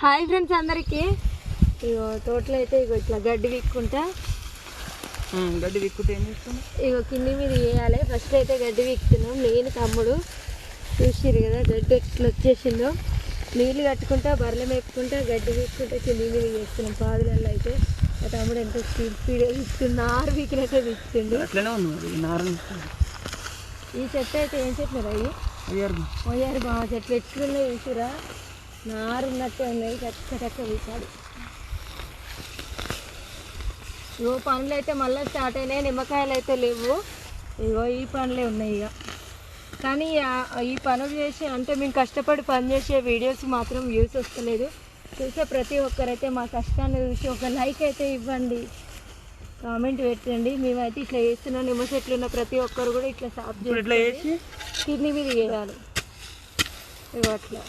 Hi friends అందరికీ. ఇగో తోటలో అయితే ఇగో ఇట్లా గడ్డి విక్కుంటా. గడ్డి విక్కుంటే ఏం చేస్తున్నాం? ఇగో కింది మీద వేయాలి. ఫస్ట్ అయితే గడ్డి విక్కుతున్నాం. నేను తమ్ముడు చూసిరు కదా గడ్డి ఎట్లా వచ్చేసిందో. నీళ్ళు కట్టుకుంటా బర్రెలు మేపుకుంటా గడ్డి విక్కుంటా కింది మీద వేస్తున్నాం. పాదులలో అయితే ఆ తమ్ముడు ఎంత స్పీడ్గా విక్తుంది. నారు వీకినట్టే విక్తుంది. అట్లనే ఉంది నారు. ఈ చెట్టు అయితే ఏం చెట్లు అయ్యి మొయ్యారు బాగా చెట్లు ఎట్లున్నాయి చూసిరా. నారు ఉన్నట్టే ఉన్నాయి. చక్క వీసాడు. ఇగో పండ్లు అయితే మళ్ళీ స్టార్ట్ అయినాయి. నిమ్మకాయలు అయితే లేవు. ఇగో ఈ పండ్లే ఉన్నాయి ఇక. కానీ ఈ పనులు చేసి అంటే మేము కష్టపడి పని చేసే వీడియోస్ మాత్రం వ్యూస్ వస్తలేదు. చూసే ప్రతి ఒక్కరైతే మా కష్టాన్ని చూసి ఒక లైక్ అయితే ఇవ్వండి, కామెంట్ పెట్టండి. మేమైతే ఇట్లా చేస్తున్నాం. నిమ్మ చెట్లు ఉన్న ప్రతి ఒక్కరు కూడా ఇట్లా సాఫ్ చేసి కిడ్నీ మీద వేయాలి. ఇగో అట్లా